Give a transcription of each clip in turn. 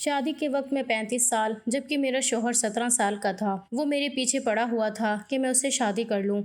شادی کے وقت میں 35 سال جبکہ میرا شوہر 17 سال کا تھا۔ وہ میرے پیچھے پڑا ہوا تھا کہ میں اس سے شادی کر لوں۔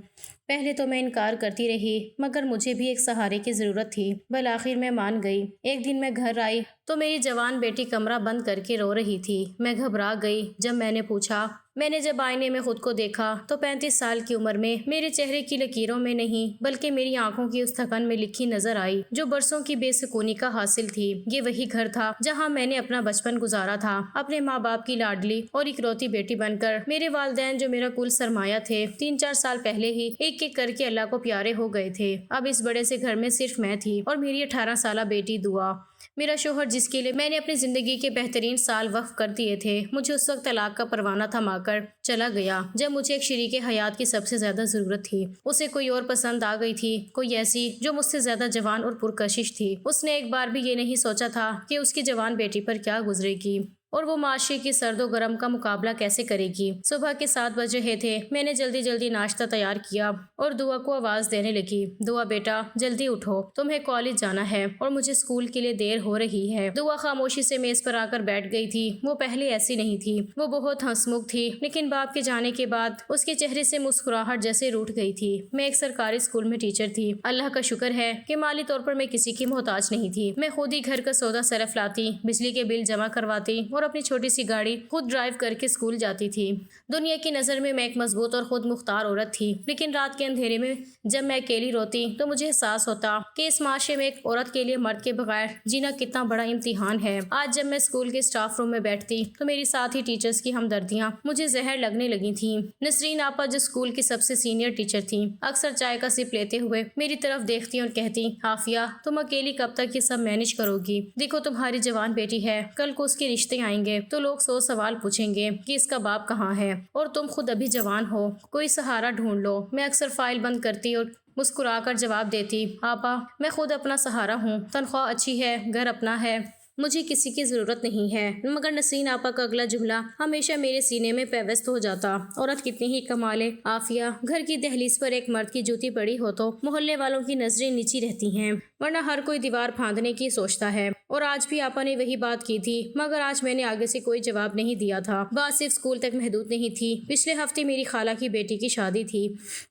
پہلے تو میں انکار کرتی رہی مگر مجھے بھی ایک سہارے کی ضرورت تھی۔ بالآخر میں مان گئی۔ ایک دن میں گھر آئی تو میری جوان بیٹی کمرہ بند کر کے رو رہی تھی۔ میں گھبرا گئی جب میں نے پوچھا۔ میں نے جب آئینے میں خود کو دیکھا تو 35 سال کی عمر میں میرے چہرے کی لکیروں میں نہیں بلکہ میری آنکھوں کی اس تھکن میں لکھی نظر آئی جو برسوں کی بے سکونی کا حاصل تھی۔ یہ وہی گھر تھا جہاں میں نے اپنا بچپن گزارا تھا، اپنے ماں باپ کی لاڈلی اور اکلوتی بیٹی بن کر۔ میرے والدین جو میرا کل سرمایہ تھے 3-4 سال پہلے ہی ایک ایک کر کے اللہ کو پیارے ہو گئے تھے۔ اب اس بڑے سے گھر میں صرف میں تھی اور میری 18 سالہ بیٹی دعا۔ میرا شوہر جس کے لیے میں نے اپنی زندگی کے بہترین سال وقف کر دیے تھے مجھے اس وقت طلاق کا پروانہ تھما کر چلا گیا جب مجھے ایک شریک حیات کی سب سے زیادہ ضرورت تھی۔ اسے کوئی اور پسند آ گئی تھی، کوئی ایسی جو مجھ سے زیادہ جوان اور پرکشش تھی۔ اس نے ایک بار بھی یہ نہیں سوچا تھا کہ اس کی جوان بیٹی پر کیا گزرے گی اور وہ معاشرے کی سرد و گرم کا مقابلہ کیسے کرے گی۔ صبح کے 7 بج رہے تھے۔ میں نے جلدی جلدی ناشتہ تیار کیا اور دعا کو آواز دینے لگی۔ دعا بیٹا جلدی اٹھو، تمہیں کالج جانا ہے اور مجھے اسکول کے لیے دیر ہو رہی ہے۔ دعا خاموشی سے میز پر آ کر بیٹھ گئی تھی۔ وہ پہلے ایسی نہیں تھی، وہ بہت ہنسمکھ تھی لیکن باپ کے جانے کے بعد اس کے چہرے سے مسکراہٹ جیسے روٹھ گئی تھی۔ میں ایک سرکاری اسکول میں ٹیچر تھی۔ اللہ کا شکر ہے کہ مالی طور پر میں کسی کی محتاج نہیں تھی۔ میں خود ہی گھر کا سودا صرف لاتی، بجلی کے بل جمع کرواتی اور اپنی چھوٹی سی گاڑی خود ڈرائیو کر کے اسکول جاتی تھی۔ دنیا کی نظر میں ایک مضبوط اور خود مختار عورت تھی، لیکن رات کے اندھیرے میں جب میں اکیلی روتی تو مجھے احساس ہوتا کہ اس معاشرے میں ایک عورت کے لیے مرد کے بغیر جینا کتنا بڑا امتحان ہے۔ آج جب میں اسکول کے اسٹاف روم میں بیٹھتی تو میری ساتھی ٹیچرز کی ہمدردیاں مجھے زہر لگنے لگی تھیں۔ نسرین آپا جو اسکول کی سب سے سینئر ٹیچر تھیں اکثر چائے کا سپ لیتے ہوئے میری طرف دیکھتی اور کہتی، عافیہ تم اکیلی کب تک یہ سب مینج کرو گی؟ دیکھو تمہاری جوان بیٹی ہے، کل کو اس کے رشتے آئیں گے تو لوگ 100 سوال پوچھیں گے کہ اس کا باپ کہاں ہے، اور تم خود ابھی جوان ہو، کوئی سہارا ڈھونڈ لو۔ میں اکثر فائل بند کرتی اور مسکرا کر جواب دیتی، آپا میں خود اپنا سہارا ہوں، تنخواہ اچھی ہے، گھر اپنا ہے، مجھے کسی کی ضرورت نہیں ہے۔ مگر نسرین آپا کا اگلا جملہ ہمیشہ میرے سینے میں پیوست ہو جاتا، عورت کتنی ہی کمالے عافیہ، گھر کی دہلیز پر ایک مرد کی جوتی پڑی ہو تو محلے والوں کی نظریں نیچی رہتی ہیں، ورنہ ہر کوئی دیوار پھاندنے کی سوچتا ہے۔ اور آج بھی آپا نے وہی بات کی تھی مگر آج میں نے آگے سے کوئی جواب نہیں دیا تھا۔ بات صرف اسکول تک محدود نہیں تھی۔ پچھلے ہفتے میری خالہ کی بیٹی کی شادی تھی۔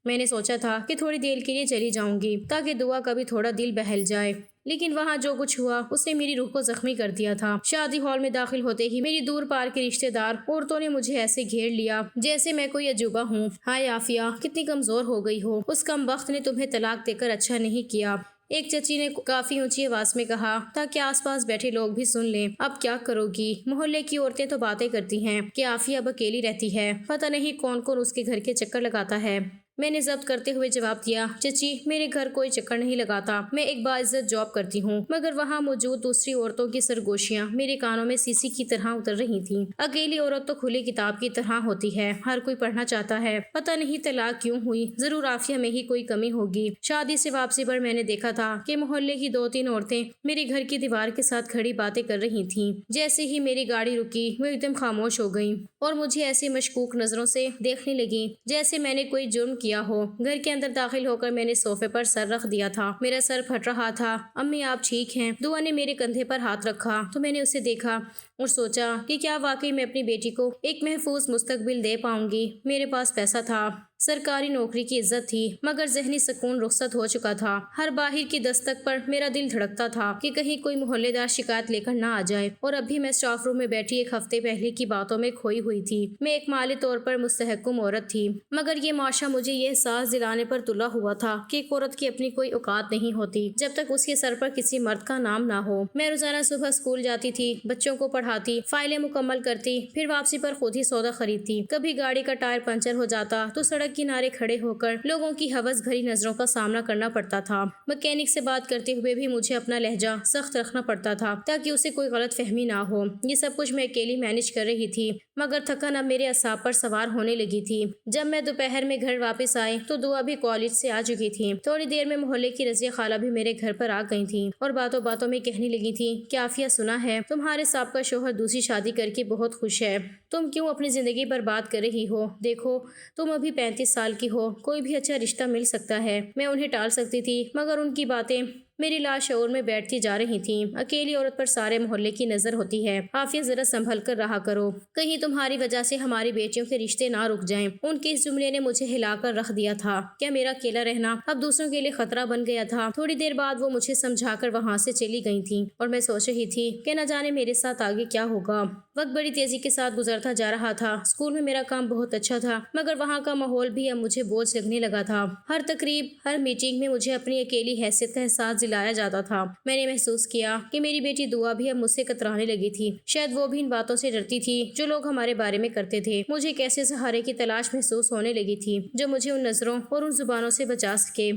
میں نے سوچا تھا کہ تھوڑی دیر کے لیے چلی جاؤں گی تاکہ دعا کا بھی تھوڑا دل بہل جائے، لیکن وہاں جو کچھ ہوا اس نے میری روح کو زخمی کر دیا تھا۔ شادی ہال میں داخل ہوتے ہی میری دور پار کے رشتہ دار عورتوں نے مجھے ایسے گھیر لیا جیسے میں کوئی عجوبہ ہوں۔ ہائے عافیہ کتنی کمزور ہو گئی ہو، اس کمبخت نے تمہیں طلاق دے کر اچھا نہیں کیا، ایک چچی نے کافی اونچی آواز میں کہا تاکہ آس پاس بیٹھے لوگ بھی سن لیں۔ اب کیا کرو گی؟ محلے کی عورتیں تو باتیں کرتی ہیں کہ عافیہ اب اکیلی رہتی ہے، پتہ نہیں کون کون اس کے گھر کے چکر لگاتا ہے۔ میں نے ضبط کرتے ہوئے جواب دیا، چچی میرے گھر کوئی چکر نہیں لگاتا، میں ایک باعزت جاب کرتی ہوں۔ مگر وہاں موجود دوسری عورتوں کی سرگوشیاں میرے کانوں میں سیسی کی طرح اتر رہی تھیں۔ اکیلی عورت تو کھلی کتاب کی طرح ہوتی ہے، ہر کوئی پڑھنا چاہتا ہے، پتہ نہیں طلاق کیوں ہوئی، ضرور عافیہ میں ہی کوئی کمی ہوگی۔ شادی سے واپسی پر میں نے دیکھا تھا کہ محلے کی 2-3 عورتیں میرے گھر کی دیوار کے ساتھ کھڑی باتیں کر رہی تھیں۔ جیسے ہی میری گاڑی رکی وہ ایک دم خاموش ہو گئیں اور مجھے ایسی مشکوک نظروں سے دیکھنے لگیں جیسے میں نے کوئی جرم کیا ہو۔ گھر کے اندر داخل ہو کر میں نے صوفے پر سر رکھ دیا تھا، میرا سر پھٹ رہا تھا۔ امی آپ ٹھیک ہیں؟ دعا نے میرے کندھے پر ہاتھ رکھا تو میں نے اسے دیکھا اور سوچا کہ کیا واقعی میں اپنی بیٹی کو ایک محفوظ مستقبل دے پاؤں گی۔ میرے پاس پیسہ تھا، سرکاری نوکری کی عزت تھی، مگر ذہنی سکون رخصت ہو چکا تھا۔ ہر باہر کی دستک پر میرا دل دھڑکتا تھا کہ کہیں کوئی محلے دار شکایت لے کر نہ آ جائے، اور اب بھی میں اسٹاف روم میں بیٹھی ایک ہفتے پہلے کی باتوں میں کھوئی ہوئی تھی۔ میں ایک مالی طور پر مستحکم عورت تھی، مگر یہ معاشرہ مجھے یہ احساس دلانے پر تلا ہوا تھا کہ ایک عورت کی اپنی کوئی اوقات نہیں ہوتی جب تک اس کے سر پر کسی مرد کا نام نہ ہو۔ میں روزانہ صبح اسکول جاتی تھی، بچوں کو پڑھاتی، فائلیں مکمل کرتی، پھر واپسی پر خود ہی سودا خریدتی۔ کبھی گاڑی کا ٹائر پنچر ہو جاتا تو سڑک کنارے کھڑے ہو کر لوگوں کی ہوس بھری نظروں کا سامنا کرنا پڑتا تھا۔ مکینک سے بات کرتے ہوئے بھی مجھے اپنا لہجہ سخت رکھنا پڑتا تھا تاکہ اسے کوئی غلط فہمی نہ ہو۔ یہ سب کچھ میں اکیلی مینج کر رہی تھی، مگر تھکن اب میرے اعصاب پر سوار ہونے لگی تھی۔ جب میں دوپہر میں گھر واپس آئی تو دعا بھی کالج سے آ چکی تھی۔ تھوڑی دیر میں محلے کی رضیہ خالہ بھی میرے گھر پر آ گئی تھیں اور باتوں باتوں میں کہنے لگی تھی کہ عافیہ سنا ہے تمہارے سابقہ شوہر دوسری شادی کر کے بہت خوش ہے، تم کیوں اپنی زندگی برباد کر رہی ہو؟ دیکھو تم ابھی 35 سال کی ہو، کوئی بھی اچھا رشتہ مل سکتا ہے۔ میں انہیں ٹال سکتی تھی مگر ان کی باتیں میری لاش شعور میں بیٹھتی جا رہی تھی۔ اکیلی عورت پر سارے محلے کی نظر ہوتی ہے، عافیہ ذرا سنبھل کر رہا کرو، کہیں تمہاری وجہ سے ہماری بیٹیوں کے رشتے نہ رک جائیں۔ ان کے اس جملے نے مجھے ہلا کر رکھ دیا تھا۔ کیا میرا اکیلا رہنا اب دوسروں کے لیے خطرہ بن گیا تھا؟ تھوڑی دیر بعد وہ مجھے سمجھا کر وہاں سے چلی گئی تھی اور میں سوچ رہی تھی کہ نہ جانے میرے ساتھ آگے کیا ہوگا۔ وقت بڑی تیزی کے ساتھ گزرتا جا رہا تھا۔ اسکول میں میرا کام بہت اچھا تھا، مگر وہاں کا ماحول بھی اب مجھے بوجھ لگنے لگا تھا۔ ہر تقریب، ہر میٹنگ میں مجھے اپنی اکیلی حیثیت کا احساس دلایا جاتا تھا۔ میں نے محسوس کیا کہ میری بیٹی دعا بھی اب مجھ سے کترانے لگی تھی۔ شاید وہ بھی ان باتوں سے ڈرتی تھی جو لوگ ہمارے بارے میں کرتے تھے۔ مجھے ایک ایسے سہارے کی تلاش محسوس ہونے لگی تھی جو مجھے ان نظروں اور ان زبانوں سے بچا سکے،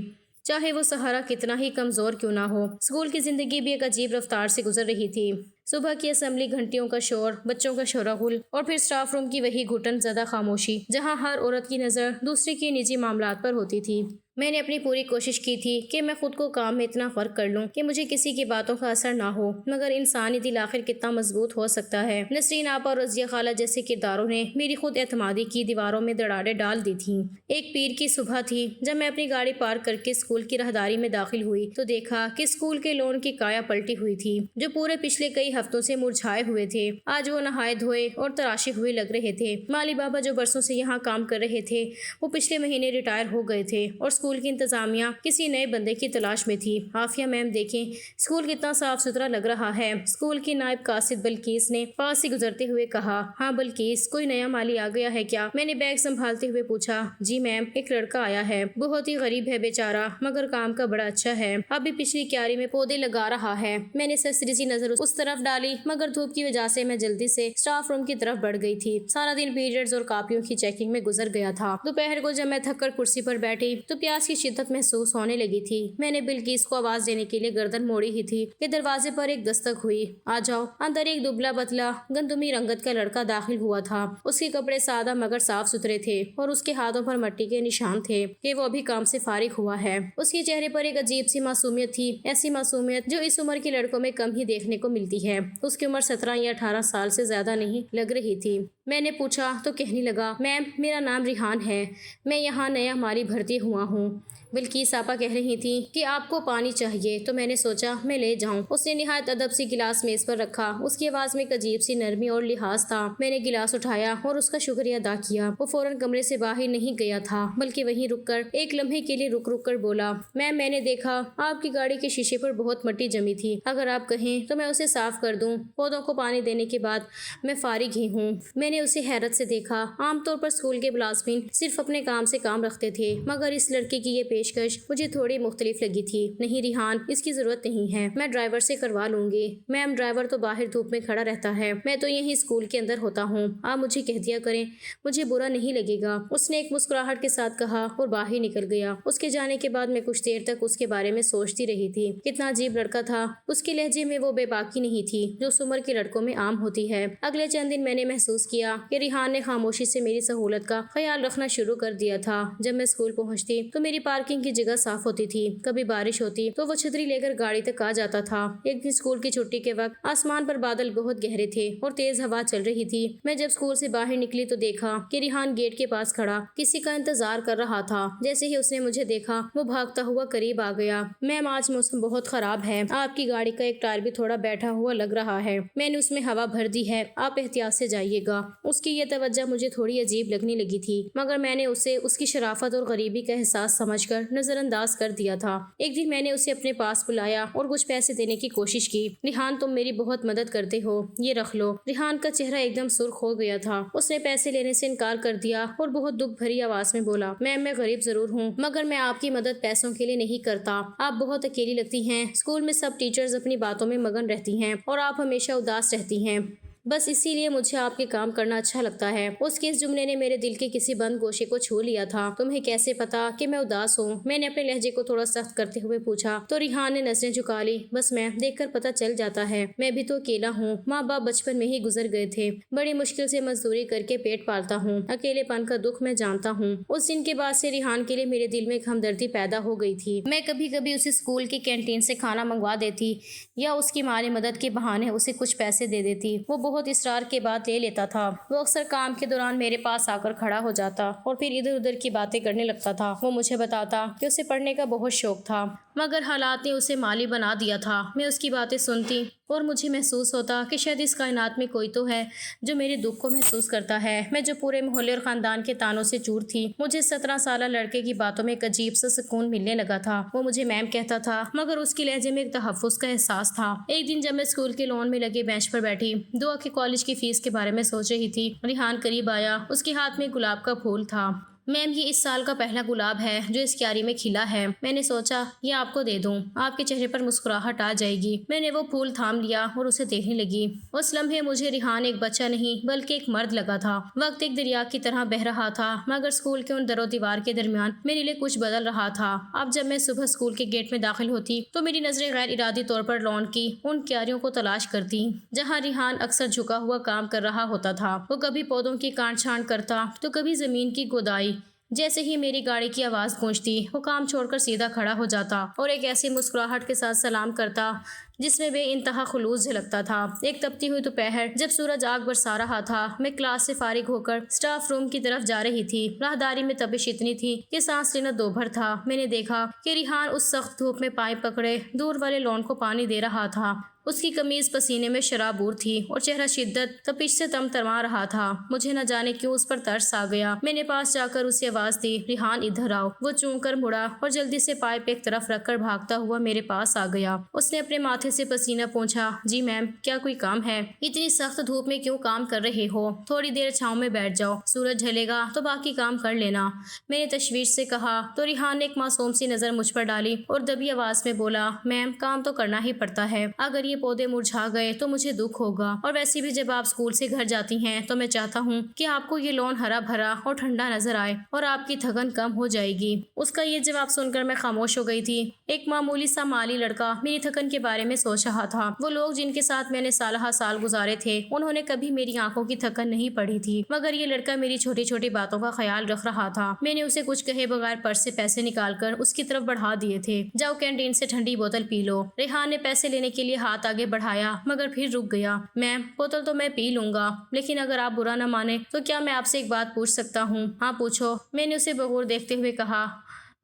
چاہے وہ سہارا کتنا ہی کمزور کیوں نہ ہو۔ اسکول کی زندگی بھی ایک عجیب رفتار سے گزر رہی تھی۔ صبح کی اسمبلی، گھنٹیوں کا شور، بچوں کا شورغل، اور پھر اسٹاف روم کی وہی گھٹن زدہ خاموشی جہاں ہر عورت کی نظر دوسرے کے نجی معاملات پر ہوتی تھی۔ میں نے اپنی پوری کوشش کی تھی کہ میں خود کو کام میں اتنا غرق کر لوں کہ مجھے کسی کی باتوں کا اثر نہ ہو، مگر انسانی دل آخر کتنا مضبوط ہو سکتا ہے۔ نسرین آپا اور رضیہ خالہ جیسے کرداروں نے میری خود اعتمادی کی دیواروں میں دراڑیں ڈال دی تھیں۔ ایک پیر کی صبح تھی جب میں اپنی گاڑی پارک کر کے اسکول کی راہداری میں داخل ہوئی تو دیکھا کہ اسکول کے لون کی کایا پلٹی ہوئی تھی، جو پورے پچھلے کئی ہفتوں سے مرجھائے ہوئے تھے۔ آج وہ نہائے دھوئے اور تراشے ہوئے لگ رہے تھے۔ مالی بابا جو برسوں سے یہاں کام کر رہے تھے وہ پچھلے مہینے ریٹائر ہو گئے تھے اور اسکول کی انتظامیہ کسی نئے بندے کی تلاش میں تھی۔ عافیہ میم دیکھیں اسکول کتنا صاف ستھرا لگ رہا ہے، اسکول کی نائب قاصد بلقیس نے پاس سے گزرتے ہوئے کہا۔ ہاں بلقیس، کوئی نیا مالی آ گیا ہے کیا؟ میں نے بیگ سنبھالتے ہوئے پوچھا۔ جی میم، ایک لڑکا آیا ہے، بہت ہی غریب ہے بیچارہ، مگر کام کا بڑا اچھا ہے، ابھی پچھلی کیاری میں پودے لگا رہا ہے۔ میں نے سرسری سی نظر اس طرف ڈالی، مگر دھوپ کی وجہ سے میں جلدی سے اسٹاف روم کی طرف بڑھ گئی تھی۔ سارا دن پیریڈز اور کاپیوں کی چیکنگ میں گزر گیا تھا۔ دوپہر کو جب میں تھک کر کرسی پر بیٹھی تو پیاس کی شدت محسوس ہونے لگی تھی۔ میں نے بلقیس کو آواز دینے کے لیے گردن موڑی ہی تھی کہ دروازے پر ایک دستک ہوئی۔ آ جاؤ۔ اندر ایک دبلا پتلا گندمی رنگت کا لڑکا داخل ہوا تھا۔ اس کے کپڑے سادہ مگر صاف ستھرے تھے اور اس کے ہاتھوں پر مٹی کے نشان تھے کہ وہ ابھی کام سے فارغ ہوا ہے۔ اس کے چہرے پر ایک عجیب سی معصومیت تھی، ایسی معصومیت جو اس عمر کے لڑکوں میں کم ہی دیکھنے کو ملتی ہے۔ اس کی عمر 17 یا 18 سال سے زیادہ نہیں لگ رہی تھی۔ میں نے پوچھا تو کہنے لگا، میم میرا نام ریحان ہے، میں یہاں نیا مالی بھرتی ہوا ہوں۔ بلقیس آپا کہہ رہی تھی کہ آپ کو پانی چاہیے تو میں نے سوچا میں لے جاؤں۔ اس نے نہایت ادب سے گلاس میز پر رکھا۔ اس کی آواز میں ایک عجیب سی نرمی اور لحاظ تھا۔ میں نے گلاس اٹھایا اور اس کا شکریہ ادا کیا۔ وہ فوراً کمرے سے باہر نہیں گیا تھا بلکہ وہیں رک کر ایک لمحے کے لیے رک کر بولا، میم میں نے دیکھا آپ کی گاڑی کے شیشے پر بہت مٹی جمی تھی، اگر آپ کہیں تو میں اسے صاف کر دوں۔ پودوں کو پانی دینے کے بعد میں فارغ ہی ہوں۔ میں نے اسے حیرت سے دیکھا۔ عام طور پر اسکول کے ملازمین صرف اپنے کام سے کام رکھتے تھے، مگر اس لڑکے کی یہ پیشکش مجھے تھوڑی مختلف لگی تھی۔ نہیں ریحان، اس کی ضرورت نہیں ہے، میں ڈرائیور سے کروا لوں گی۔ میم ڈرائیور تو باہر دھوپ میں کھڑا رہتا ہے، میں تو یہیں اسکول کے اندر ہوتا ہوں، آپ مجھے کہہ دیا کریں، مجھے برا نہیں لگے گا۔ اس نے ایک مسکراہٹ کے ساتھ کہا اور باہر نکل گیا۔ اس کے جانے کے بعد میں کچھ دیر تک اس کے بارے میں سوچتی رہی تھی۔ کتنا عجیب لڑکا تھا۔ اس کے لہجے میں وہ بے باکی نہیں تھی جو اس عمر کے لڑکوں میں عام ہوتی ہے۔ اگلے چند دن میں نے محسوس کیا کہ ریحان نے خاموشی سے میری سہولت کا خیال رکھنا شروع کر دیا تھا۔ جب میں اسکول پہنچتی تو میری پارکنگ کی جگہ صاف ہوتی تھی، کبھی بارش ہوتی تو وہ چھتری لے کر گاڑی تک آ جاتا تھا۔ ایک دن اسکول کی چھٹی کے وقت آسمان پر بادل بہت گہرے تھے اور تیز ہوا چل رہی تھی۔ میں جب اسکول سے باہر نکلی تو دیکھا کہ ریحان گیٹ کے پاس کھڑا کسی کا انتظار کر رہا تھا۔ جیسے ہی اس نے مجھے دیکھا وہ بھاگتا ہوا قریب آ گیا۔ میم آج موسم بہت خراب ہے، آپ کی گاڑی کا ایک ٹائر بھی تھوڑا بیٹھا ہوا لگ رہا ہے، میں نے اس میں ہوا بھر دی ہے، آپ احتیاط سے جائیے گا۔ اس کی یہ توجہ مجھے تھوڑی عجیب لگنے لگی تھی، مگر میں نے اسے اس کی شرافت اور غریبی کا احساس سمجھ کر نظر انداز کر دیا تھا۔ ایک دن میں نے اسے اپنے پاس بلایا اور کچھ پیسے دینے کی کوشش کی۔ ریحان تم میری بہت مدد کرتے ہو، یہ رکھ لو۔ ریحان کا چہرہ ایک دم سرخ ہو گیا تھا۔ اس نے پیسے لینے سے انکار کر دیا اور بہت دکھ بھری آواز میں بولا، میم میں غریب ضرور ہوں مگر میں آپ کی مدد پیسوں کے لیے نہیں کرتا، آپ بہت اکیلی لگتی ہیں، اسکول میں سب ٹیچرز اپنی باتوں میں مگن رہتی ہیں اور آپ ہمیشہ اداس رہتی ہیں، بس اسی لیے مجھے آپ کے کام کرنا اچھا لگتا ہے۔ اس کے اس جملے نے میرے دل کے کسی بند گوشے کو چھو لیا تھا۔ تمہیں کیسے پتا کہ میں اداس ہوں؟ میں نے اپنے لہجے کو تھوڑا سخت کرتے ہوئے پوچھا تو ریحان نے نظریں جھکا لی۔ بس میں دیکھ کر پتا چل جاتا ہے، میں بھی تو اکیلا ہوں، ماں باپ بچپن میں ہی گزر گئے تھے، بڑی مشکل سے مزدوری کر کے پیٹ پالتا ہوں، اکیلے پن کا دکھ میں جانتا ہوں۔ اس دن کے بعد سے ریحان کے لیے میرے دل میں ایک ہمدردی پیدا ہو گئی تھی۔ میں کبھی کبھی اسے اسکول کی کینٹین سے کھانا منگوا دیتی یا اس کی مالی مدد کے بہانے اسے کچھ پیسے دے دیتی۔ وہ بہت اصرار کے بعد لے لیتا تھا۔ وہ اکثر کام کے دوران میرے پاس آ کر کھڑا ہو جاتا اور پھر ادھر ادھر کی باتیں کرنے لگتا تھا۔ وہ مجھے بتاتا کہ اسے پڑھنے کا بہت شوق تھا مگر حالات نے اسے مالی بنا دیا تھا۔ میں اس کی باتیں سنتی اور مجھے محسوس ہوتا کہ شاید اس کائنات میں کوئی تو ہے جو میرے دکھ کو محسوس کرتا ہے۔ میں جو پورے محلے اور خاندان کے تانوں سے چور تھی، مجھے 17 سالہ لڑکے کی باتوں میں ایک عجیب سا سکون ملنے لگا تھا۔ وہ مجھے میم کہتا تھا مگر اس کی لہجے میں ایک تحفظ کا احساس تھا۔ ایک دن جب میں اسکول کے لون میں لگے بینچ پر بیٹھی دعا کے کالج کی فیس کے بارے میں سوچ رہی تھی، ریحان قریب آیا۔ اس کے ہاتھ میں گلاب کا پھول تھا۔ میم یہ اس سال کا پہلا گلاب ہے جو اس کیاری میں کھلا ہے۔ میں نے سوچا یہ آپ کو دے دوں، آپ کے چہرے پر مسکراہٹ آ جائے گی۔ میں نے وہ پھول تھام لیا اور اسے دیکھنے لگی۔ اس لمحے مجھے ریحان ایک بچہ نہیں بلکہ ایک مرد لگا تھا۔ وقت ایک دریا کی طرح بہہ رہا تھا مگر اسکول کے ان در و دیوار کے درمیان میرے لیے کچھ بدل رہا تھا۔ اب جب میں صبح اسکول کے گیٹ میں داخل ہوتی تو میری نظریں غیر ارادی طور پر لون کی ان کیاریوں کو تلاش کرتی جہاں ریحان اکثر جھکا ہوا کام کر رہا ہوتا تھا۔ وہ کبھی پودوں کی کاٹ چھانٹ کرتا تو کبھی زمین کی گودائی۔ جیسے ہی میری گاڑی کی آواز گونجتی وہ کام چھوڑ کر سیدھا کھڑا ہو جاتا اور ایک ایسی مسکراہٹ کے ساتھ سلام کرتا جس میں بے انتہا خلوص جھلکتا تھا۔ ایک تپتی ہوئی دوپہر جب سورج آگ برسا رہا تھا، میں کلاس سے فارغ ہو کر اسٹاف روم کی طرف جا رہی تھی۔ راہداری میں تپش اتنی تھی کہ سانس لینا دوبھر تھا۔ میں نے دیکھا کہ ریحان اس سخت دھوپ میں پائپ پکڑے دور والے لون کو پانی دے رہا تھا۔ اس کی قمیض پسینے میں شرابور تھی اور چہرہ شدت تپش سے تمتما رہا تھا۔ مجھے نہ جانے کیوں اس پر ترس آ گیا۔ میں نے پاس جا کر اسے آواز دی، ریحان ادھر آؤ۔ وہ چون کر مڑا اور جلدی سے پائپ ایک طرف رکھ کر بھاگتا ہوا میرے پاس آ گیا۔ اس نے اپنے ماتھے سے پسینہ پونچھا، جی میم کیا کوئی کام ہے؟ اتنی سخت دھوپ میں کیوں کام کر رہے ہو؟ تھوڑی دیر چھاؤں میں بیٹھ جاؤ، سورج ڈھلے گا تو باقی کام کر لینا۔ میں نے تشویش سے کہا تو ریحان نے ایک معصوم سی نظر مجھ پر ڈالی اور دبی آواز میں بولا، میم کام تو کرنا ہی پڑتا ہے، اگر یہ پودے مرجھا گئے تو مجھے دکھ ہوگا، اور ویسے بھی جب آپ اسکول سے گھر جاتی ہیں تو میں چاہتا ہوں کہ آپ کو یہ لون ہرا بھرا اور ٹھنڈا نظر آئے اور آپ کی تھکن کم ہو جائے گی۔ اس کا یہ جواب سن کر میں خاموش ہو گئی تھی۔ ایک معمولی سا مالی لڑکا میری تھکن کے بارے میں سوچ رہا تھا۔ وہ لوگ جن کے ساتھ میں نے سالہ سال گزارے تھے انہوں نے کبھی میری آنکھوں کی تھکن نہیں پڑھی تھی، مگر یہ لڑکا میری چھوٹی چھوٹی باتوں کا خیال رکھ رہا تھا۔ میں نے اسے کچھ کہے بغیر پرس سے پیسے نکال کر اس کی طرف بڑھا دیے تھے، جاؤ کینٹین سے ٹھنڈی بوتل پی لو۔ ریحان نے پیسے لینے کے لیے ہاتھ آگے بڑھایا مگر پھر رک گیا۔ میم بوتل تو میں پی لوں گا لیکن اگر آپ برا نہ مانے تو کیا میں آپ سے ایک بات پوچھ سکتا ہوں؟ ہاں پوچھو، میں نے اسے بغور دیکھتے ہوئے کہا۔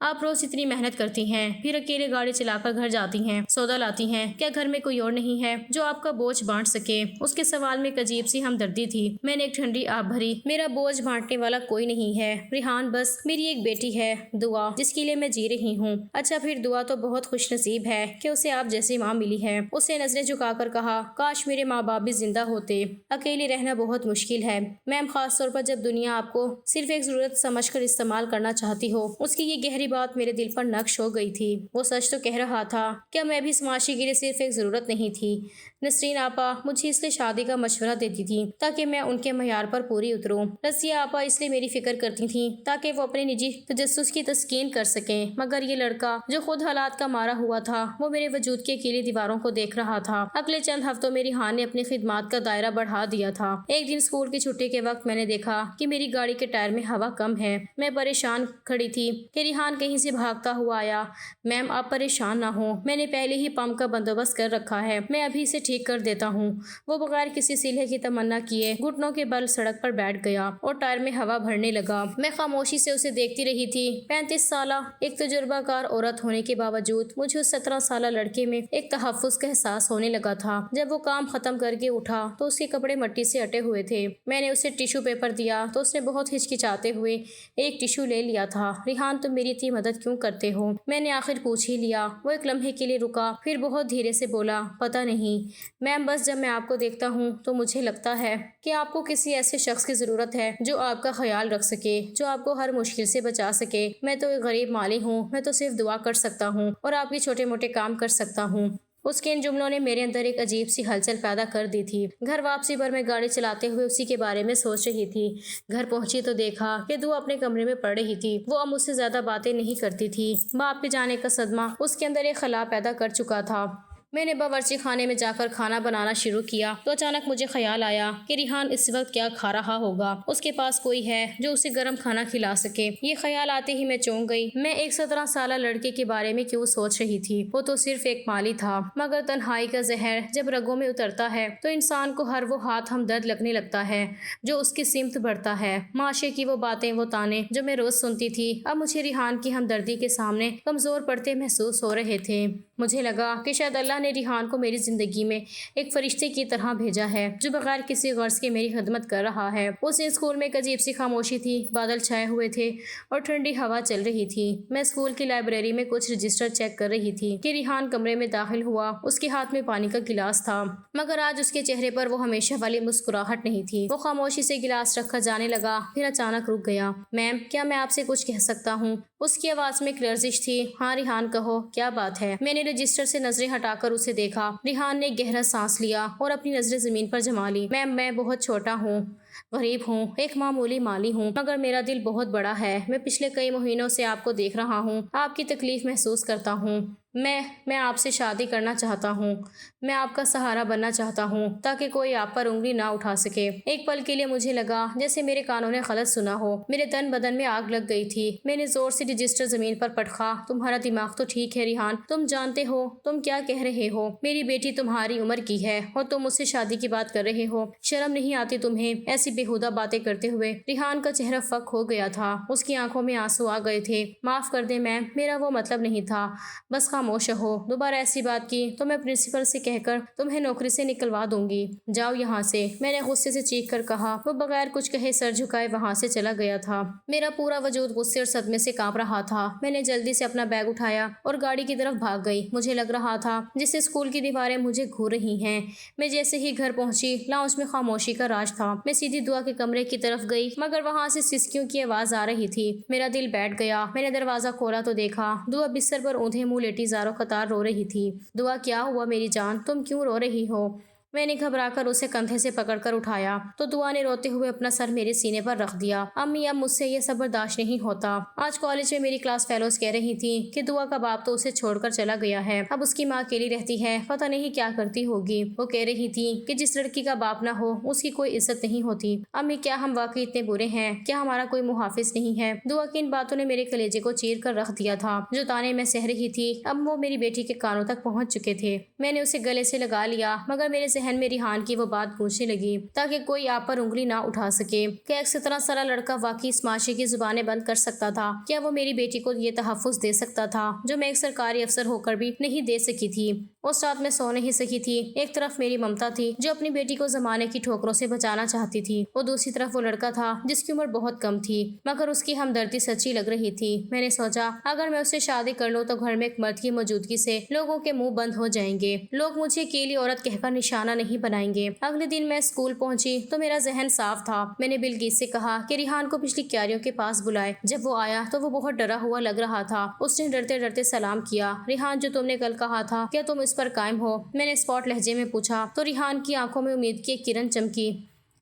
آپ روز اتنی محنت کرتی ہیں، پھر اکیلے گاڑی چلا کر گھر جاتی ہیں، سودا لاتی ہیں، کیا گھر میں کوئی اور نہیں ہے جو آپ کا بوجھ بانٹ سکے؟ اس کے سوال میں ایک عجیب سی ہمدردی تھی۔ میں نے ایک ٹھنڈی آب بھری، میرا بوجھ بانٹنے والا کوئی نہیں ہے ریحان، بس میری ایک بیٹی ہے دعا، جس کے لیے میں جی رہی ہوں۔ اچھا پھر دعا تو بہت خوش نصیب ہے کہ اسے آپ جیسی ماں ملی ہے۔ اسے نظریں جھکا کر کہا، کاش میرے ماں باپ بھی زندہ ہوتے، اکیلے رہنا بہت مشکل ہے میم، خاص طور پر جب دنیا آپ کو صرف ایک ضرورت سمجھ کر استعمال کرنا چاہتی ہو۔ اس کی یہ گہری بات میرے دل پر نقش ہو گئی تھی۔ وہ سچ تو کہہ رہا تھا، کیا میں بھی اس معاشی کے لیے صرف ایک ضرورت نہیں تھی؟ نسرین آپا مجھے اس لیے شادی کا مشورہ دیتی تھی تاکہ میں ان کے معیار پر پوری اتروں۔ رضیہ آپا اس لیے میری فکر کرتی تھیں تاکہ وہ اپنے نجی تجسس کی تسکین کر سکیں، مگر یہ لڑکا جو خود حالات کا مارا ہوا تھا وہ میرے وجود کی اکیلی دیواروں کو دیکھ رہا تھا۔ اگلے چند ہفتوں میں ریحان نے اپنی خدمات کا دائرہ بڑھا دیا تھا۔ ایک دن اسکول کی چھٹی کے وقت میں نے دیکھا کہ میری گاڑی کے ٹائر میں ہوا کم ہے۔ میں پریشان کھڑی تھی کہ ریحان کہیں سے بھاگتا ہوا آیا۔ میم آپ پریشان نہ ہوں، میں نے پہلے ہی پمپ کا بندوبست کر رکھا ہے، میں ابھی اسے ٹھیک کر دیتا ہوں۔ وہ بغیر کسی صلح کی تمنا کیے گھٹنوں کے بل سڑک پر بیٹھ گیا اور ٹائر میں ہوا بھرنے لگا۔ میں خاموشی سے اسے دیکھتی رہی تھی۔ 35 سالہ ایک تجربہ کار عورت ہونے کے باوجود مجھے اس 17 سالہ لڑکے میں ایک تحفظ کا احساس ہونے لگا تھا۔ جب وہ کام ختم کر کے اٹھا تو اس کے کپڑے مٹی سے اٹے ہوئے تھے۔ میں نے اسے ٹیشو پیپر دیا تو اس نے بہت ہچکچاتے ہوئے ایک ٹیشو لے لیا تھا۔ ریحان تم میری اتنی مدد کیوں کرتے ہو؟ میں نے آخر پوچھ ہی لیا۔ وہ ایک لمحے کے لیے رکا، پھر بہت دھیرے سے بولا، پتہ نہیں میم، بس جب میں آپ کو دیکھتا ہوں تو مجھے لگتا ہے کہ آپ کو کسی ایسے شخص کی ضرورت ہے جو آپ کا خیال رکھ سکے، جو آپ کو ہر مشکل سے بچا سکے۔ میں تو ایک غریب مالی ہوں، میں تو صرف دعا کر سکتا ہوں اور آپ کے چھوٹے موٹے کام کر سکتا ہوں۔ اس کے ان جملوں نے میرے اندر ایک عجیب سی ہلچل پیدا کر دی تھی۔ گھر واپسی پر میں گاڑی چلاتے ہوئے اسی کے بارے میں سوچ رہی تھی۔ گھر پہنچی تو دیکھا کہ دعا اپنے کمرے میں پڑ رہی تھی۔ وہ اب مجھ سے زیادہ باتیں نہیں کرتی تھی۔ باپ کے جانے کا صدمہ اس کے اندر ایک خلا پیدا کر چکا تھا۔ میں نے باورچی خانے میں جا کر کھانا بنانا شروع کیا تو اچانک مجھے خیال آیا کہ ریحان اس وقت کیا کھا رہا ہوگا۔ اس کے پاس کوئی ہے جو اسے گرم کھانا کھلا سکے۔ یہ خیال آتے ہی میں چونک گئی۔ میں ایک 17 سالہ لڑکے کے بارے میں کیوں سوچ رہی تھی؟ وہ تو صرف ایک مالی تھا، مگر تنہائی کا زہر جب رگوں میں اترتا ہے تو انسان کو ہر وہ ہاتھ ہمدرد لگنے لگتا ہے جو اس کی سمت بڑھتا ہے۔ معاشرے کی وہ باتیں، وہ تانے جو میں روز سنتی تھی، اب مجھے ریحان کی ہمدردی کے سامنے کمزور پڑتے محسوس ہو رہے تھے۔ مجھے لگا کہ شاید اللہ نے ریحان کو میری زندگی میں ایک فرشتے کی طرح بھیجا ہے جو بغیر کسی غرض کے میری خدمت کر رہا ہے۔ اس اسکول میں ایک عجیب سی خاموشی تھی، بادل چھائے ہوئے تھے اور ٹھنڈی ہوا چل رہی تھی۔ میں اسکول کی لائبریری میں کچھ رجسٹر چیک کر رہی تھی کہ ریحان کمرے میں داخل ہوا۔ اس کے ہاتھ میں پانی کا گلاس تھا، مگر آج اس کے چہرے پر وہ ہمیشہ والی مسکراہٹ نہیں تھی۔ وہ خاموشی سے گلاس رکھا جانے لگا، پھر اچانک رک گیا۔ میم، کیا میں آپ سے کچھ کہہ سکتا ہوں؟ اس کی آواز میں ایک لرزش تھی۔ ہاں ریحان، کہو، کیا بات ہے؟ میں نے رجسٹر سے نظریں ہٹا کر اسے دیکھا۔ ریحان نے گہرا سانس لیا اور اپنی نظریں زمین پر جما لی۔ میم، میں بہت چھوٹا ہوں، غریب ہوں، ایک معمولی مالی ہوں، مگر میرا دل بہت بڑا ہے۔ میں پچھلے کئی مہینوں سے آپ کو دیکھ رہا ہوں، آپ کی تکلیف محسوس کرتا ہوں۔ میں آپ سے شادی کرنا چاہتا ہوں۔ میں آپ کا سہارا بننا چاہتا ہوں تاکہ کوئی آپ پر انگلی نہ اٹھا سکے۔ ایک پل کے لیے مجھے لگا جیسے میرے کانوں نے غلط سنا ہو۔ میرے تن بدن میں آگ لگ گئی تھی۔ میں نے زور سے رجسٹر زمین پر پٹخا۔ تمہارا دماغ تو ٹھیک ہے ریحان، تم جانتے ہو تم کیا کہہ رہے ہو؟ میری بیٹی تمہاری عمر کی ہے اور تم مجھ سے شادی کی بات کر رہے ہو؟ شرم نہیں آتی تمہیں ایسی بےہودہ باتیں کرتے ہوئے؟ ریحان کا چہرہ فک ہو گیا تھا، اس کی آنکھوں میں آنسو آ گئے تھے۔ معاف کر دیں میم، میرا وہ مطلب نہیں تھا، بس خاموش رہو۔ دوبارہ ایسی بات کی تو میں پرنسپل سے کہہ کر تمہیں نوکری سے نکلوا دوں گی۔ جاؤ یہاں سے، میں نے غصے سے چیخ کر کہا۔ وہ بغیر کچھ کہے سر جھکائے وہاں سے چلا گیا تھا۔ میرا پورا وجود غصے اور صدمے سے کانپ رہا تھا۔ میں نے جلدی سے اپنا بیگ اٹھایا اور گاڑی کی طرف بھاگ گئی۔ مجھے لگ رہا تھا جسے اسکول کی دیواریں مجھے گھور رہی ہیں۔ میں جیسے ہی گھر پہنچی، لاؤنج میں خاموشی کا راج تھا۔ میں سیدھی دعا کے کمرے کی طرف گئی، مگر وہاں سے سسکیوں کی آواز آ رہی تھی۔ میرا دل بیٹھ گیا۔ میں نے دروازہ کھولا تو دیکھا دعا بستر پر اوندھے منہ لیٹی زاروں قطار رو رہی تھی۔ دعا، کیا ہوا میری جان؟ تم کیوں رو رہی ہو؟ میں نے گھبرا کر اسے کندھے سے پکڑ کر اٹھایا تو دعا نے روتے ہوئے اپنا سر میرے سینے پر رکھ دیا۔ امی، اب مجھ سے یہ سب برداشت نہیں ہوتا۔ آج کالج میں میری کلاس فیلوز کہہ رہی تھیں کہ دعا کا باپ تو اسے چھوڑ کر چلا گیا ہے، اب اس کی ماں اکیلی رہتی ہے، پتہ نہیں کیا کرتی ہوگی۔ وہ کہہ رہی تھیں کہ جس لڑکی کا باپ نہ ہو اس کی کوئی عزت نہیں ہوتی۔ امی، کیا ہم واقعی اتنے برے ہیں؟ کیا ہمارا کوئی محافظ نہیں ہے؟ دعا کی ان باتوں نے میرے کلیجے کو چیر کر رکھ دیا تھا۔ جو تانے میں سہ رہی تھی اب وہ میری بیٹی کے کانوں تک پہنچ چکے تھے۔ میں نے اسے گلے سے لگا لیا، مگر میرے ذہن میں ریحان کی وہ بات گونجنے لگی تاکہ کوئی آپ پر انگلی نہ اٹھا سکے۔ کیا ایک 17 سالہ لڑکا واقعی اس معاشرے کی زبانیں بند کر سکتا تھا؟ کیا وہ میری بیٹی کو یہ تحفظ دے سکتا تھا جو میں ایک سرکاری افسر ہو کر بھی نہیں دے سکی تھی؟ اس رات میں سو نہیں سکی تھی۔ ایک طرف میری ممتا تھی جو اپنی بیٹی کو زمانے کی ٹھوکروں سے بچانا چاہتی تھی، اور دوسری طرف وہ لڑکا تھا جس کی عمر بہت کم تھی، مگر اس کی ہمدردی سچی لگ رہی تھی۔ میں نے سوچا اگر میں اس سے شادی کر لوں تو گھر میں ایک مرد کی موجودگی سے لوگوں کے منہ بند ہو جائیں گے، لوگ مجھے اکیلی عورت کہہ کر نشانہ نہیں بنائیں گے۔ اگلے دن میں اسکول پہنچی تو میرا ذہن صاف تھا۔ میں نے بلقیس سے کہا کہ ریحان کو پچھلی کیاریوں کے پاس بلائے۔ جب وہ آیا تو وہ بہت ڈرا ہوا لگ رہا تھا۔ اس نے ڈرتے ڈرتے سلام کیا۔ ریحان، جو تم نے کل کہا تھا کیا تم اس پر قائم ہو؟ میں نے اسپاٹ لہجے میں پوچھا تو ریحان کی آنکھوں میں امید کی ایک کرن چمکی۔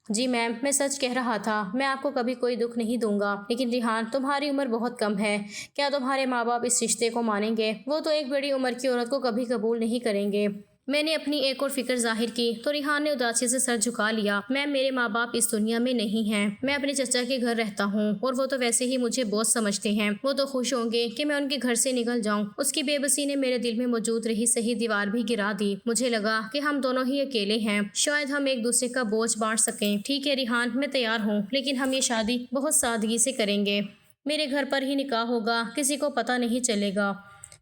جی میم، میں سچ کہہ رہا تھا، میں آپ کو کبھی کوئی دکھ نہیں دوں گا۔ لیکن ریحان، تمہاری عمر بہت کم ہے، کیا تمہارے ماں باپ اس رشتے کو مانیں گے؟ وہ تو ایک بڑی عمر کی عورت کو کبھی قبول نہیں کریں گے۔ میں نے اپنی ایک اور فکر ظاہر کی تو ریحان نے اداسی سے سر جھکا لیا۔ میم، میرے ماں باپ اس دنیا میں نہیں ہیں، میں اپنے چچا کے گھر رہتا ہوں اور وہ تو ویسے ہی مجھے بوجھ سمجھتے ہیں۔ وہ تو خوش ہوں گے کہ میں ان کے گھر سے نکل جاؤں۔ اس کی بے بسی نے میرے دل میں موجود رہی صحیح دیوار بھی گرا دی۔ مجھے لگا کہ ہم دونوں ہی اکیلے ہیں، شاید ہم ایک دوسرے کا بوجھ بانٹ سکیں۔ ٹھیک ہے ریحان، میں تیار ہوں، لیکن ہم یہ شادی بہت سادگی سے کریں گے۔ میرے گھر پر ہی نکاح ہوگا، کسی کو پتہ نہیں چلے گا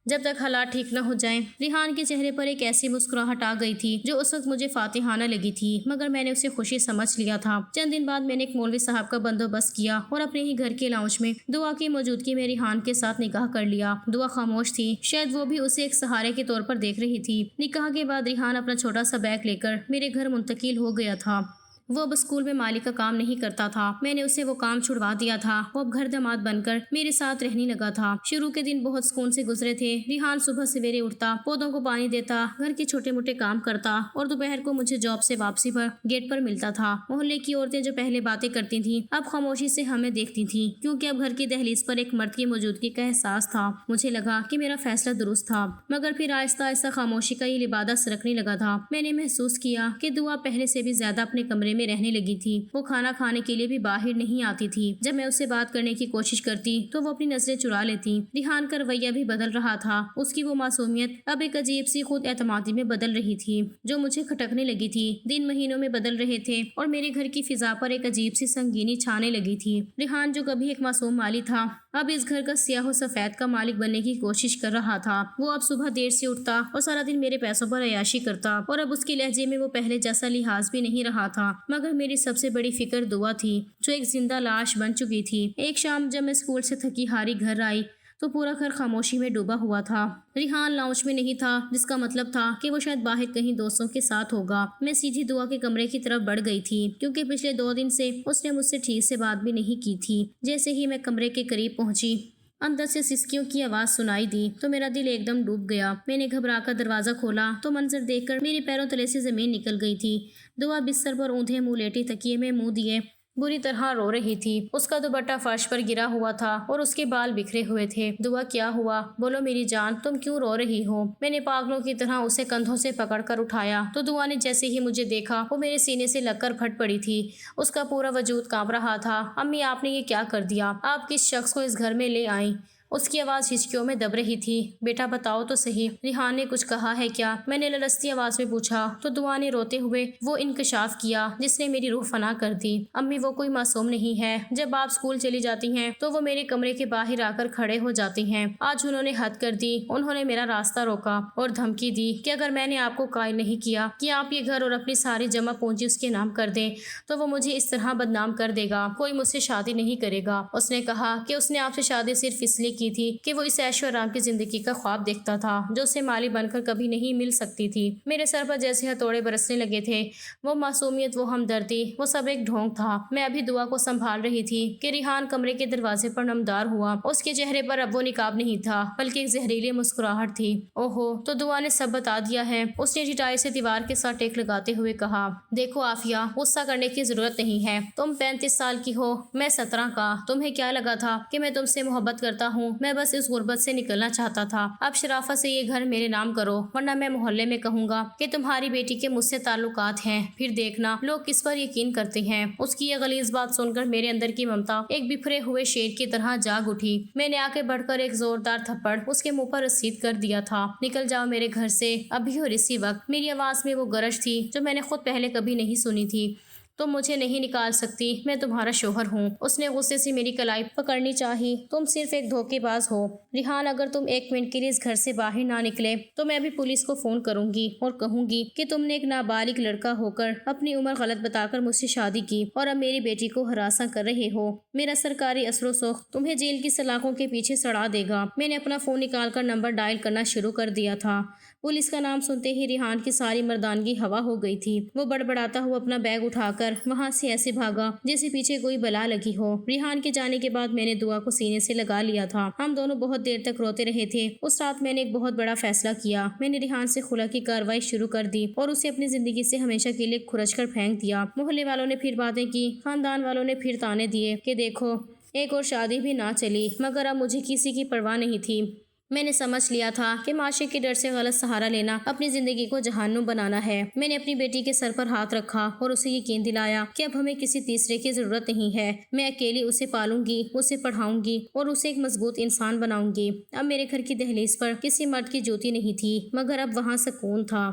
جب تک حالات ٹھیک نہ ہو جائیں۔ ریحان کے چہرے پر ایک ایسی مسکراہٹ آ گئی تھی جو اس وقت مجھے فاتحانہ لگی تھی، مگر میں نے اسے خوشی سمجھ لیا تھا۔ چند دن بعد میں نے ایک مولوی صاحب کا بندوبست کیا اور اپنے ہی گھر کے لاؤنج میں دعا کی موجودگی میں ریحان کے ساتھ نکاح کر لیا۔ دعا خاموش تھی، شاید وہ بھی اسے ایک سہارے کے طور پر دیکھ رہی تھی۔ نکاح کے بعد ریحان اپنا چھوٹا سا بیگ لے کر میرے گھر منتقل ہو گیا تھا۔ وہ اب اسکول میں مالی کا کام نہیں کرتا تھا، میں نے اسے وہ کام چھڑوا دیا تھا۔ وہ اب گھر داماد بن کر میرے ساتھ رہنے لگا تھا۔ شروع کے دن بہت سکون سے گزرے تھے۔ ریحان صبح سویرے اٹھتا، پودوں کو پانی دیتا، گھر کے چھوٹے موٹے کام کرتا اور دوپہر کو مجھے جاب سے واپسی پر گیٹ پر ملتا تھا۔ محلے کی عورتیں جو پہلے باتیں کرتی تھیں اب خاموشی سے ہمیں دیکھتی تھیں، کیونکہ اب گھر کی دہلیز پر ایک مرد کی موجودگی کا احساس تھا۔ مجھے لگا کہ میرا فیصلہ درست تھا، مگر پھر آہستہ آہستہ خاموشی کا یہ لبادہ سرکنے لگا تھا۔ میں نے محسوس کیا کہ دعا پہلے سے بھی زیادہ اپنے کمرے میں رہنے لگی تھی۔ وہ کھانا کھانے کے لیے بھی باہر نہیں آتی تھی۔ جب میں اس سے بات کرنے کی کوشش کرتی تو وہ اپنی نظریں چرا لیتی۔ ریحان کا رویہ بھی بدل رہا تھا۔ اس کی وہ معصومیت اب ایک عجیب سی خود اعتمادی میں بدل رہی تھی جو مجھے کھٹکنے لگی تھی۔ دن مہینوں میں بدل رہے تھے اور میرے گھر کی فضا پر ایک عجیب سی سنگینی چھانے لگی تھی۔ ریحان جو کبھی ایک معصوم مالی تھا اب اس گھر کا سیاہ و سفید کا مالک بننے کی کوشش کر رہا تھا۔ وہ اب صبح دیر سے اٹھتا اور سارا دن میرے پیسوں پر عیاشی کرتا، اور اب اس کے لہجے میں وہ پہلے جیسا لحاظ بھی نہیں رہا تھا۔ مگر میری سب سے بڑی فکر دعا تھی جو ایک زندہ لاش بن چکی تھی۔ ایک شام جب میں اسکول سے تھکی ہاری گھر آئی تو پورا گھر خاموشی میں ڈوبا ہوا تھا۔ ریحان لاؤنج میں نہیں تھا، جس کا مطلب تھا کہ وہ شاید باہر کہیں دوستوں کے ساتھ ہوگا۔ میں سیدھی دعا کے کمرے کی طرف بڑھ گئی تھی، کیونکہ پچھلے 2 دن سے اس نے مجھ سے ٹھیک سے بات بھی نہیں کی تھی۔ جیسے ہی میں کمرے کے قریب پہنچی، اندر سے سسکیوں کی آواز سنائی دی تو میرا دل ایک دم ڈوب گیا۔ میں نے گھبرا کر دروازہ کھولا تو منظر دیکھ کر میرے پیروں تلے سے زمین نکل گئی تھی۔ دعا بستر پر اوندھے منہ لیٹی تکیے میں منہ دیے بری طرح رو رہی تھی۔ اس کا دوپٹہ فرش پر گرا ہوا تھا اور اس کے بال بکھرے ہوئے تھے۔ دعا کیا ہوا؟ بولو میری جان، تم کیوں رو رہی ہو؟ میں نے پاگلوں کی طرح اسے کندھوں سے پکڑ کر اٹھایا تو دعا نے جیسے ہی مجھے دیکھا وہ میرے سینے سے لگ کر پھٹ پڑی تھی۔ اس کا پورا وجود کانپ رہا تھا۔ امی، آپ نے یہ کیا کر دیا؟ آپ کس شخص کو اس گھر میں لے آئیں؟ اس کی آواز ہچکیوں میں دب رہی تھی۔ بیٹا بتاؤ تو صحیح، ریحان نے کچھ کہا ہے کیا؟ میں نے لرزتی آواز میں پوچھا تو دعا نے روتے ہوئے وہ انکشاف کیا جس نے میری روح فنا کر دی۔ امی، وہ کوئی معصوم نہیں ہے۔ جب آپ اسکول چلی جاتی ہیں تو وہ میرے کمرے کے باہر آ کر کھڑے ہو جاتی ہیں۔ آج انہوں نے حد کر دی۔ انہوں نے میرا راستہ روکا اور دھمکی دی کہ اگر میں نے آپ کو قائل نہیں کیا کہ آپ یہ گھر اور اپنی ساری جمع پونجی اس کے نام کر دیں تو وہ مجھے اس طرح بدنام کر دے گا، کوئی مجھ سے شادی نہیں کرے گا۔ اس نے کہا کہ اس نے آپ سے شادی صرف اس لیے کی تھی کہ وہ اس عیش و آرام کی زندگی کا خواب دیکھتا تھا جو اسے مالی بن کر کبھی نہیں مل سکتی تھی۔ میرے سر پر جیسے ہتھوڑے برسنے لگے تھے۔ وہ معصومیت، وہ ہمدردی، وہ سب ایک ڈھونگ تھا۔ میں ابھی دعا کو سنبھال رہی تھی کہ ریحان کمرے کے دروازے پر نمدار ہوا۔ اس کے چہرے پر اب وہ نقاب نہیں تھا بلکہ ایک زہریلی مسکراہٹ تھی۔ اوہو، تو دعا نے سب بتا دیا ہے، اس نے چٹائی سے دیوار کے ساتھ ٹیک لگاتے ہوئے کہا۔ دیکھو عافیہ، غصہ کرنے کی ضرورت نہیں ہے۔ تم 35 سال کی ہو، میں 17 کا۔ تمہیں کیا لگا تھا کہ میں تم سے محبت کرتا ہوں؟ میں بس اس غربت سے نکلنا چاہتا تھا۔ اب شرافت سے یہ گھر میرے نام کرو، ورنہ میں محلے میں کہوں گا کہ تمہاری بیٹی کے مجھ سے تعلقات ہیں، پھر دیکھنا لوگ کس پر یقین کرتے ہیں۔ اس کی یہ غلیظ بات سن کر میرے اندر کی ممتا ایک بکھرے ہوئے شیر کی طرح جاگ اٹھی۔ میں نے آگے بڑھ کر ایک زوردار تھپڑ اس کے منہ پر رسید کر دیا تھا۔ نکل جاؤ میرے گھر سے، ابھی اور اسی وقت۔ میری آواز میں وہ گرج تھی جو میں نے خود پہلے کبھی نہیں سنی تھی۔ تم مجھے نہیں نکال سکتی، میں تمہارا شوہر ہوں۔ اس نے غصے سے میری کلائی پکڑنی چاہی۔ تم صرف ایک دھوکے باز ہو ریحان، اگر تم 1 منٹ کے لیے اس گھر سے باہر نہ نکلے تو میں ابھی پولیس کو فون کروں گی اور کہوں گی کہ تم نے ایک نابالغ لڑکا ہو کر اپنی عمر غلط بتا کر مجھ سے شادی کی اور اب میری بیٹی کو ہراساں کر رہے ہو۔ میرا سرکاری اثر و سوخت تمہیں جیل کی سلاخوں کے پیچھے سڑا دے گا۔ میں نے اپنا فون نکال کر نمبر ڈائل کرنا شروع کر دیا تھا۔ پولیس کا نام سنتے ہی ریحان کی ساری مردانگی ہوا ہو گئی تھی۔ وہ بڑبڑاتا ہوا اپنا بیگ اٹھا کر وہاں سے ایسے بھاگا جیسے پیچھے کوئی بلا لگی ہو۔ ریحان کے جانے کے بعد میں نے دعا کو سینے سے لگا لیا تھا۔ ہم دونوں بہت دیر تک روتے رہے تھے۔ اس رات میں نے ایک بہت بڑا فیصلہ کیا۔ میں نے ریحان سے خلا کی کارروائی شروع کر دی اور اسے اپنی زندگی سے ہمیشہ کے لیے کھرچ کر پھینک دیا۔ محلے والوں نے پھر باتیں کی، خاندان والوں نے پھر تانے دیے کہ دیکھو ایک اور شادی بھی نہ چلی، مگر اب مجھے کسی کی پرواہ نہیں تھی۔ میں نے سمجھ لیا تھا کہ معاشرے کے ڈر سے غلط سہارا لینا اپنی زندگی کو جہنم بنانا ہے۔ میں نے اپنی بیٹی کے سر پر ہاتھ رکھا اور اسے یقین دلایا کہ اب ہمیں کسی تیسرے کی ضرورت نہیں ہے۔ میں اکیلی اسے پالوں گی، اسے پڑھاؤں گی اور اسے ایک مضبوط انسان بناؤں گی۔ اب میرے گھر کی دہلیز پر کسی مرد کی جوتی نہیں تھی، مگر اب وہاں سکون تھا۔